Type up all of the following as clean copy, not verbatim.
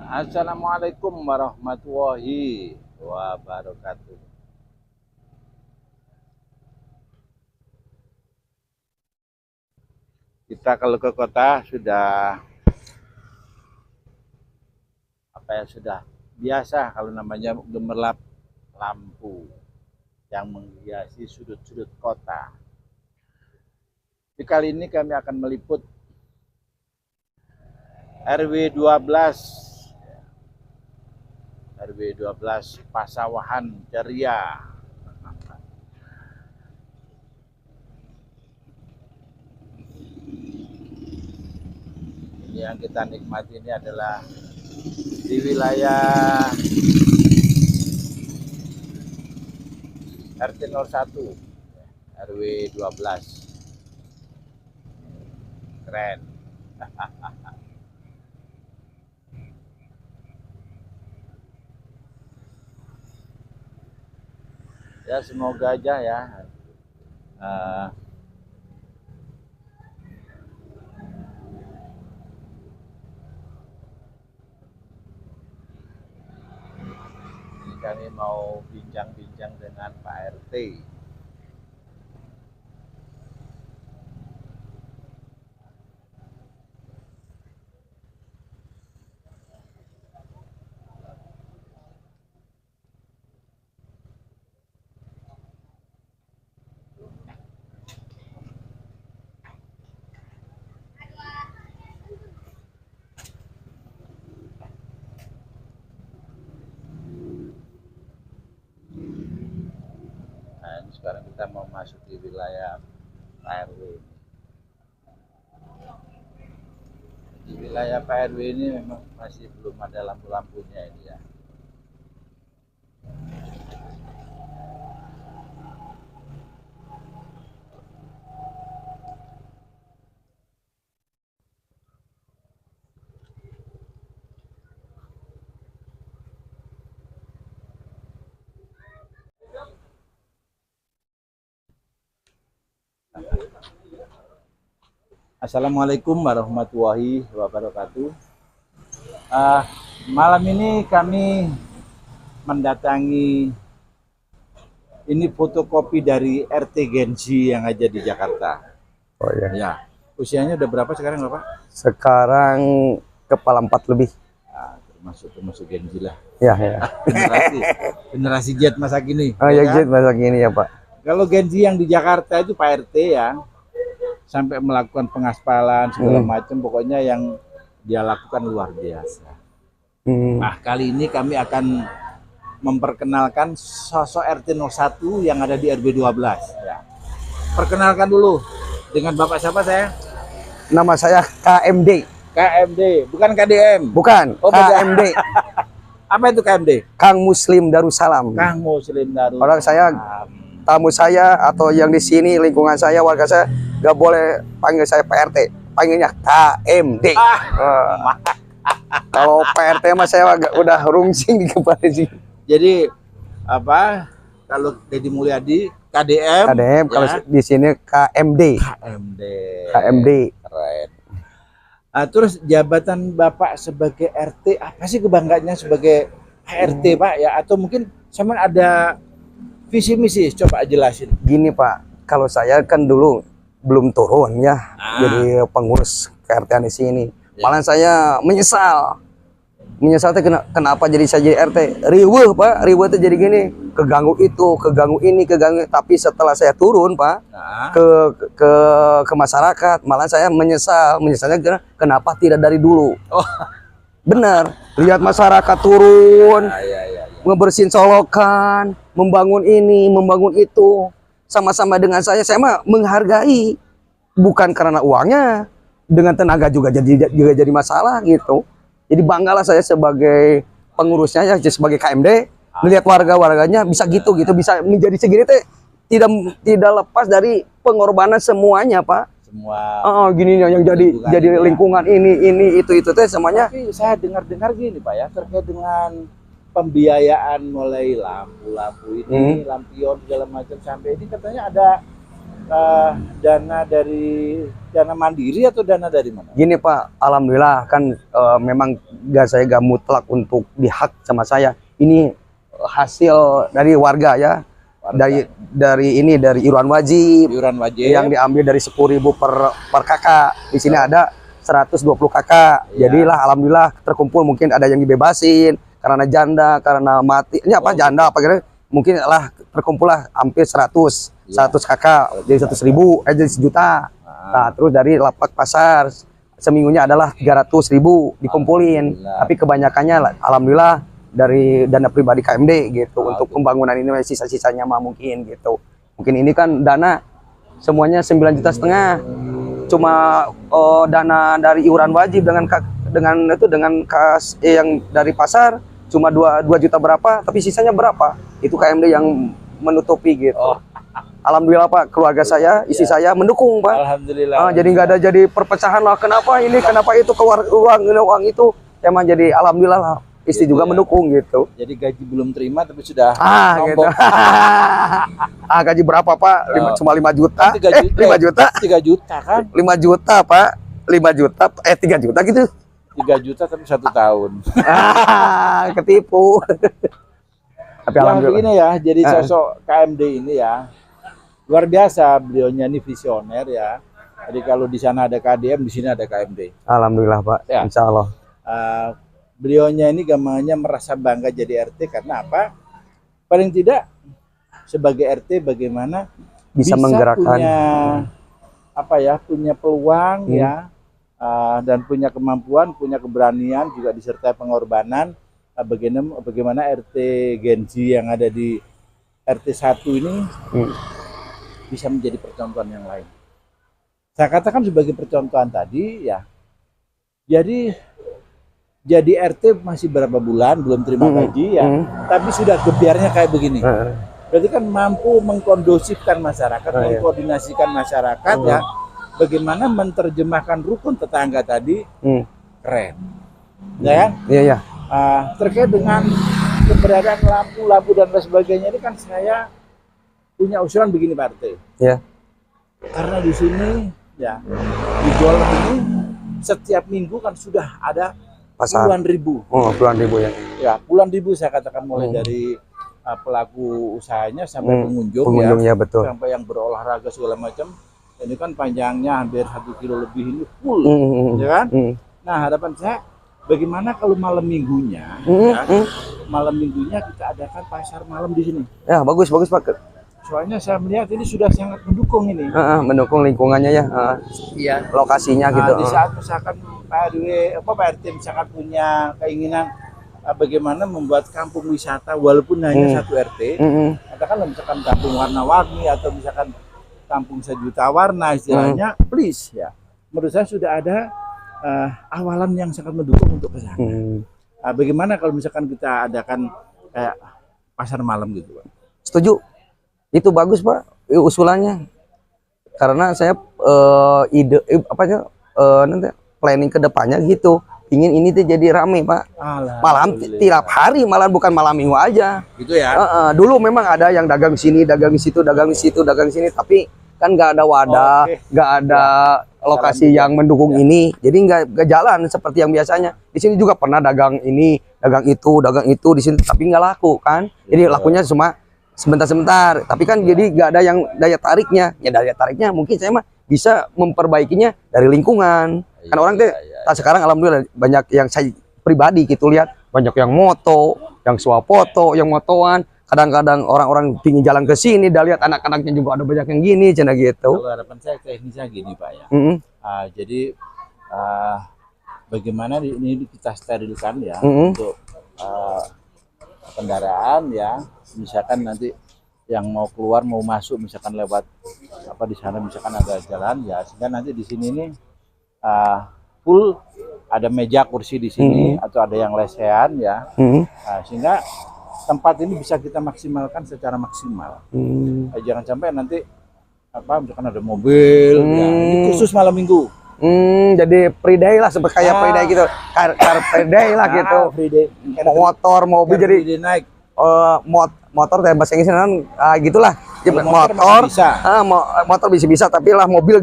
Assalamualaikum warahmatullahi wabarakatuh. Kita kalau ke kota sudah sudah biasa kalau namanya gemerlap lampu yang menghiasi sudut-sudut kota. Di kali ini kami akan meliput RW 12 Pasawahan Ceria. Ini yang kita nikmati ini adalah di wilayah RT 01 RW 12. Keren. Ya semoga aja ya kami mau bincang-bincang dengan Pak RT. Nah, ini sekarang kita mau masuk di wilayah Pak RW. Di wilayah Pak RW ini memang masih belum ada lampu-lampunya ini ya. Assalamualaikum warahmatullahi wabarakatuh. Malam ini kami mendatangi ini fotokopi dari RT Genzi yang ada di Jakarta. Oh ya. Ya, usianya udah berapa sekarang Bapak? Sekarang kepala 4 lebih. Termasuk Genzi lah. Ya, ya. Generasi Z masa kini. Oh ya, kan? Jet masa gini ya, Pak. Kalau Genzi yang di Jakarta itu Pak RT ya, sampai melakukan pengaspalan segala macam, pokoknya yang dia lakukan luar biasa. Nah, kali ini kami akan memperkenalkan sosok RT 01 yang ada di RW 12 ya. Perkenalkan dulu dengan Bapak siapa saya? Nama saya KMD. KMD, bukan KDM. Bukan, Oh, beda. KMD. Apa itu KMD? Kang Muslim Darussalam. Kang Muslim Darussalam. Orang saya, tamu saya atau yang di sini lingkungan saya, warga saya gak boleh panggil saya PRT, panggilnya KMD. Kalau PRT mah saya udah rungsing di kepala sih. Jadi apa? Kalau Deddy Mulyadi KDM. KDM, ya. kalau di sini KMD. KMD. KMD. Keren. Terus jabatan Bapak sebagai RT apa sih kebanggaannya sebagai RT Pak ya? Atau mungkin sama ada visi misi, coba jelasin. Gini Pak, kalau saya kan dulu belum turun ya, jadi pengurus KRT di sini. Malah saya menyesal tuh kenapa jadi saya jadi RT. Riweuh Pak, riweuh tuh jadi gini, keganggu itu, keganggu ini, keganggu. Tapi setelah saya turun Pak, ke masyarakat, malah saya menyesalnya kenapa tidak dari dulu. Benar, lihat masyarakat turun, ngebersihin solokan, membangun ini, membangun itu, sama-sama dengan saya mah menghargai, bukan karena uangnya, dengan tenaga juga jadi masalah gitu. Jadi banggalah saya sebagai pengurusnya ya, sebagai KMD, melihat warga-warganya bisa gitu, bisa menjadi segini teh tidak lepas dari pengorbanan semuanya Pak. Semua. Gini yang jadi lingkungan ini itu teh semuanya. Tapi saya dengar gini Pak ya, terkait dengan pembiayaan mulai lampu-lampu ini, lampion segala macam sampai ini katanya ada dana dari dana mandiri atau dana dari mana? Gini Pak, alhamdulillah kan memang saya gak mutlak untuk dihak sama saya. Ini hasil dari warga ya. Dari iuran wajib. Iuran wajib yang diambil dari 10.000 per kakak. Di sini ada 120 kakak. Jadilah alhamdulillah terkumpul, mungkin ada yang dibebasin karena janda, karena mati. Ini apa janda apa kira? Mungkin lah terkumpul lah hampir 100 kakak. Jadi 100.000 jadi 1 juta. Nah, terus dari lapak pasar seminggunya adalah 300.000 dikumpulin. Tapi kebanyakannya alhamdulillah dari dana pribadi KMD gitu untuk pembangunan ini, sisa-sisanya mah mungkin gitu. Mungkin ini kan dana semuanya 9,5 juta. Cuma dana dari iuran wajib dengan kas yang dari pasar cuma 2 juta berapa, tapi sisanya berapa? Itu KMD yang menutupi gitu. Alhamdulillah Pak, keluarga saya, istri saya mendukung Pak. Alhamdulillah. Jadi nggak ada jadi perpecahan lah. Kenapa ini, kenapa itu, keluar uang itu. Emang jadi alhamdulillah lah. Istri gitu juga ya, mendukung gitu. Jadi gaji belum terima tapi sudah gitu. Gaji berapa Pak? Cuma 5 juta. 5 juta. 3 juta kan? 5 juta Pak. 5 juta 3 juta gitu. 3 juta tapi 1 tahun. Ketipu. Tapi alhamdulillah. Begini ya, jadi sosok KMD ini ya luar biasa, beliaunya ini visioner ya. Jadi kalau di sana ada KDM, di sini ada KMD. Alhamdulillah Pak. Ya. Insya Allah. Beliaunya ini gampangnya merasa bangga jadi RT karena apa? Paling tidak sebagai RT bagaimana bisa menggerakkan punya apa ya, punya peluang ya, dan punya kemampuan, punya keberanian, juga disertai pengorbanan. Bagaimana RT Genji yang ada di RT 1 ini bisa menjadi percontohan yang lain. Saya katakan sebagai percontohan tadi ya. Jadi RT masih berapa bulan belum terima gaji ya, tapi sudah gebiarnya kayak begini. Berarti kan mampu mengkondusifkan masyarakat, mengkoordinasikan masyarakat ya. Bagaimana menerjemahkan rukun tetangga tadi, keren. Ya kan? Iya. Terkait dengan keberadaan lampu dan lain sebagainya ini kan saya punya usulan begini Pak RT. Iya. Karena di sini ya di Golem ini setiap minggu kan sudah ada puluhan ribu. Puluhan ribu ya. Ya, puluhan ribu saya katakan mulai dari pelaku usahanya sampai pengunjung ya, betul. Sampai yang berolahraga segala macam. Ini kan panjangnya hampir 1 kilo lebih ini full, ya kan? Nah, harapan saya bagaimana kalau malam minggunya, ya, malam minggunya kita adakan pasar malam di sini. Ya, bagus Pak. Soalnya saya melihat ini sudah sangat mendukung ini. Mendukung lingkungannya ya. Iya. Lokasinya gitu. Di saat misalkan Pak RT misalkan punya keinginan bagaimana membuat kampung wisata walaupun hanya 1 RT, katakanlah misalkan kampung warna-warni atau misalkan kampung sejuta warna istilahnya, please ya. Menurut saya sudah ada awalan yang sangat mendukung untuk ke sana. Bagaimana kalau misalkan kita adakan kayak pasar malam gitu, Pak? Setuju. Itu bagus Pak usulannya. Karena saya nanti planning ke depannya gitu. Ingin ini tuh jadi rame Pak. Malam tiap hari, malah bukan malam minggu aja. Gitu ya. Dulu memang ada yang dagang sini, dagang situ, dagang situ, dagang sini, tapi kan nggak ada wadah, nggak ada lokasi yang mendukung ini. Jadi nggak jalan seperti yang biasanya. Di sini juga pernah dagang ini, dagang itu di sini, tapi nggak laku kan. Jadi lakunya cuma sebentar-sebentar, tapi kan jadi nggak ada yang daya tariknya. Ya daya tariknya mungkin saya mah bisa memperbaikinya dari lingkungan. Kan orang teh sekarang alhamdulillah banyak yang saya pribadi gitu lihat, banyak yang moto, yang swafoto, yang motoan. Kadang-kadang orang-orang pingin jalan ke sini, dah lihat anak-anaknya juga ada banyak yang gini, cina gitu. Kalau harapan saya teknisnya gini Pak ya. Jadi bagaimana ini kita sterilkan ya untuk kendaraan ya. Misalkan nanti yang mau keluar mau masuk misalkan lewat di sana misalkan ada jalan ya, sehingga nanti di sini ini full ada meja kursi di sini atau ada yang lesehan ya, sehingga tempat ini bisa kita maksimalkan secara maksimal. Jangan sampai nanti misalkan ada mobil ya, ini khusus malam minggu. Jadi free day lah, seperti kayak free day gitu, car free day lah gitu. Free day. Motor, mobil jadi naik. Motor kayak bahasa Inggris kan gitulah. Jepit motor motor, masih bisa. Motor bisa tapi lah mobil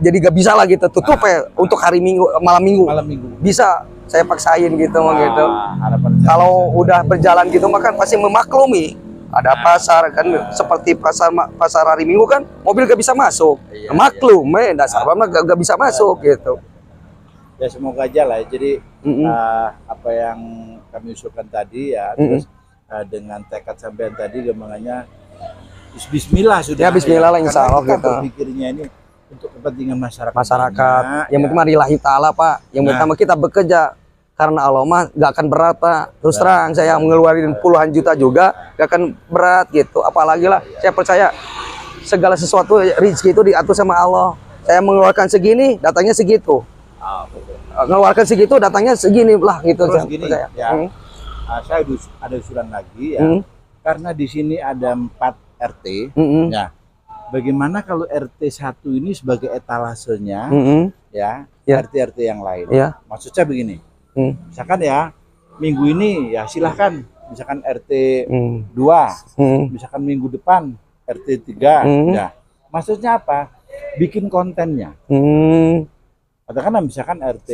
jadi gak bisa lah gitu. Tutup ya untuk hari Minggu, malam Minggu. Malam Minggu. Bisa saya paksain gitu gitu. Harapan saya Kalau udah berjalan gitu mah kan pasti memaklumi. Ada pasar kan seperti pasar hari Minggu kan mobil gak bisa masuk. Iya, Maklum, dasar mah gak bisa masuk gitu. ya semoga aja lah ya. Jadi apa yang kami usulkan tadi ya, terus dengan tekad sampean tadi gampangannya Bismillah sudah. Ya Bismillah lah insya Allah kita gitu. berpikirnya ini untuk kepentingan masyarakat. Yang penting mah lillahi ta'ala Pak. Yang pertama kita bekerja karena Allah mah gak akan berat Pak. Terus terang saya mengeluarkan puluhan juta juga gak akan berat gitu. Apalagi lah saya percaya segala sesuatu rezeki itu diatur sama Allah. Saya mengeluarkan segini datangnya segitu. Mengeluarkan segitu datangnya segini lah gitu. Terus gini ya, saya ada usulan lagi ya, karena di sini ada 4 RT, ya. Bagaimana kalau RT 1 ini sebagai etalasenya, ya, RT-RT yang lain. Maksudnya begini, misalkan ya minggu ini ya silahkan, misalkan RT 2, misalkan minggu depan RT 3, ya. Maksudnya apa? Bikin kontennya. Katakanlah misalkan RT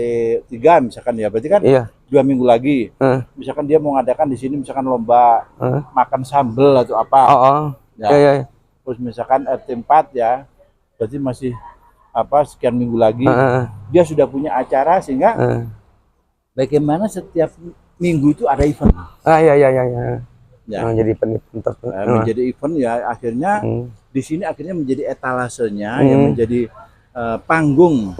3 misalkan ya, berarti kan 2 minggu lagi. Misalkan dia mau ngadakan di sini misalkan lomba makan sambel atau apa. Ya. Terus misalkan RT 4 ya, berarti masih apa sekian minggu lagi. Dia sudah punya acara sehingga bagaimana setiap minggu itu ada event. Ya. Menjadi event ya, akhirnya di sini akhirnya menjadi etalasenya yang menjadi panggung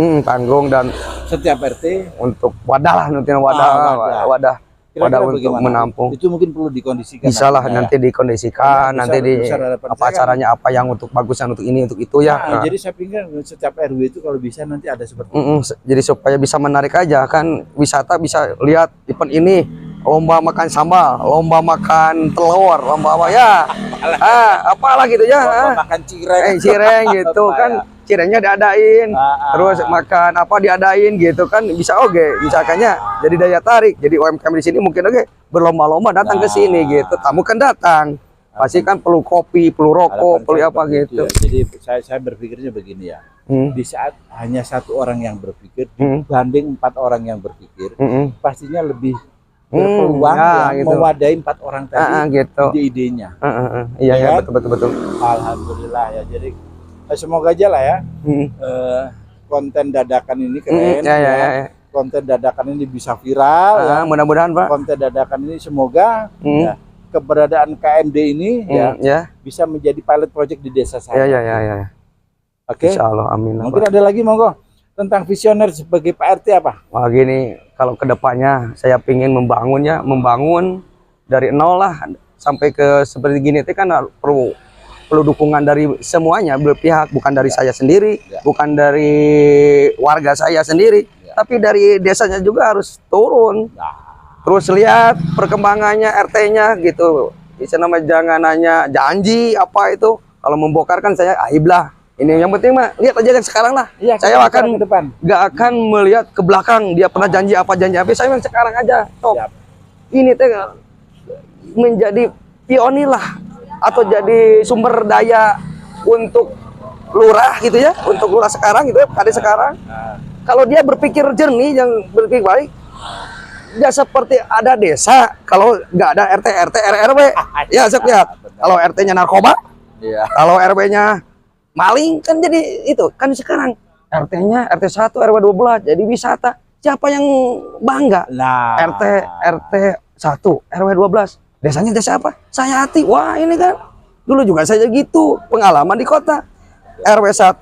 dan setiap RT untuk wadah lah nanti wadah untuk menampung. Itu mungkin perlu dikondisikan. Bisa lah nanti dikondisikan, nanti di apa acaranya apa yang untuk bagusnya untuk ini untuk itu ya. Jadi saya pikir setiap RW itu kalau bisa nanti ada seperti jadi supaya bisa menarik aja kan, wisata bisa lihat event ini, lomba makan sambal, lomba makan telur, lomba apa ya, apalah gitu ya, lomba makan cireng gitu kan. Cirengnya diadain, terus makan apa diadain gitu kan, bisa misalkannya jadi daya tarik, jadi UMKM di sini mungkin berlomba-lomba datang ke sini gitu, tamu kan datang, pasti kan perlu kopi, perlu rokok, perlu apa gitu. Ya. Jadi saya berpikirnya begini ya, di saat hanya 1 orang yang berpikir dibanding 4 orang yang berpikir, pastinya lebih berpeluang gitu. Mewadahi 4 orang tadi gitu. Ide-idenya. Iya betul. Alhamdulillah ya, jadi semoga aja lah ya konten dadakan ini keren konten dadakan ini bisa viral ya. Mudah-mudahan Pak konten dadakan ini semoga ya, keberadaan KMD ini bisa menjadi pilot project di desa saya. Oke. Insyaallah, amin. Mungkin ada lagi monggo tentang visioner sebagai Pak RT apa? Wah gini, kalau kedepannya saya ingin membangun dari nol lah sampai ke seperti gini itu kan perlu dukungan dari semuanya berpihak, bukan dari saya sendiri, bukan dari warga saya sendiri, tapi dari desanya juga harus turun. Terus lihat perkembangannya RT-nya gitu. Bisa namanya jangan nanya janji apa itu. Kalau membongkar kan saya aib lah. Ini yang penting mah lihat aja kan sekarang lah. Saya akan nggak akan melihat ke belakang dia pernah janji apa. Saya sekarang aja. Ini teh menjadi pionir lah, atau jadi sumber daya untuk lurah gitu ya, untuk lurah sekarang gitu ya, kade sekarang. Kalau dia berpikir jernih, yang berpikir baik, ya seperti ada desa kalau nggak ada RT RW ya saya lihat. Kalau RT-nya narkoba, kalau RW-nya maling kan jadi itu kan sekarang RT-nya RT 1 RW 12 jadi wisata. Siapa yang bangga? RT 1 RW 12 desanya desa apa? Sayati. Wah ini kan dulu juga saya gitu pengalaman di kota. RW 1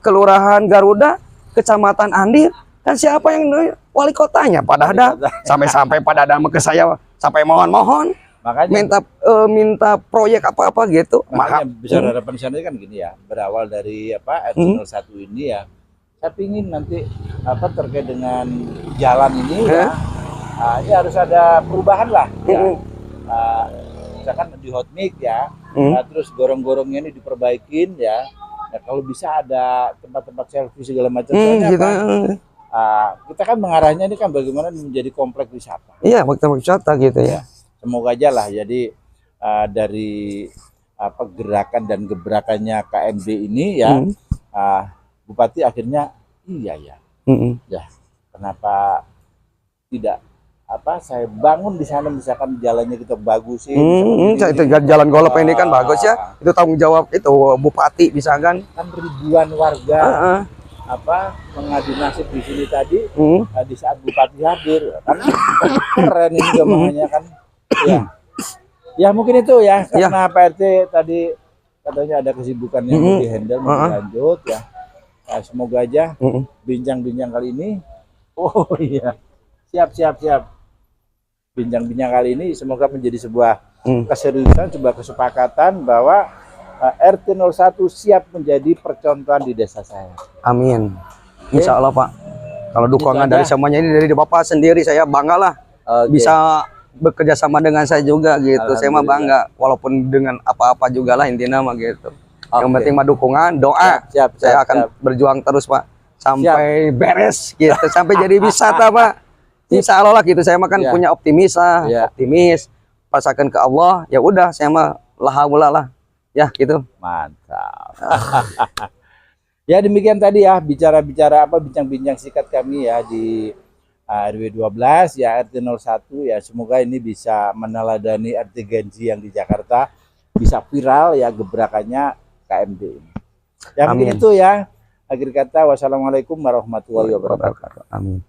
Kelurahan Garuda Kecamatan Andir kan siapa yang wali kotanya? Pada ada sampai pada ada ke saya sampai mohon makanya minta proyek apa gitu. Makanya bisa harapan sana kan gini ya, berawal dari apa RT 01 ini ya, saya pingin nanti apa terkait dengan jalan ini ya, ya harus ada perubahan lah ya. Misalkan di hotmix ya, terus gorong-gorongnya ini diperbaikin ya. Nah, kalau bisa ada tempat-tempat selfie segala macam. Kita kan mengarahnya ini kan bagaimana menjadi kompleks wisata. Iya, kompleks wisata gitu ya. Semoga aja lah. Jadi dari apa gerakan dan gebrakannya KMB ini ya, Bupati akhirnya iya ya, ya kenapa tidak apa saya bangun di sana, misalkan jalannya kita bagusin. Itu jalan golop ini kan bagus ya, itu tanggung jawab itu Bupati misalkan. Kan ribuan warga apa mengadu nasib di sini tadi di saat Bupati hadir kan keren ini makanya kan ya. Ya mungkin itu ya karena Pak RT tadi katanya ada kesibukan yang mau dihandle, mau dilanjut ya. Nah, semoga aja bincang-bincang kali ini, oh iya, siap. Bincang-bincang kali ini semoga menjadi sebuah keseriusan, sebuah kesepakatan bahwa RT 01 siap menjadi percontohan di desa saya. Amin. Insya Allah Pak. Kalau dukungan dari semuanya ini dari Bapak sendiri, saya bangga lah bisa bekerja sama dengan saya juga gitu. Saya mah bangga walaupun dengan apa-apa juga lah intinya mah gitu. Yang penting mah dukungan, doa. Saya akan berjuang terus Pak sampai beres gitu, sampai jadi wisata Pak. Insya Allah lah gitu. Saya mah kan punya optimis, pasakan ke Allah. Ya udah, saya mah lah. Ya gitu. Mantap. Ya demikian tadi ya bicara-bicara apa bincang-bincang singkat kami ya di RW 12 ya RT 01 ya, semoga ini bisa meneladani RT Genji yang di Jakarta, bisa viral ya gebrakannya KMD ini. Ya mungkin itu ya. Akhir kata wassalamualaikum warahmatullahi wabarakatuh. Amin.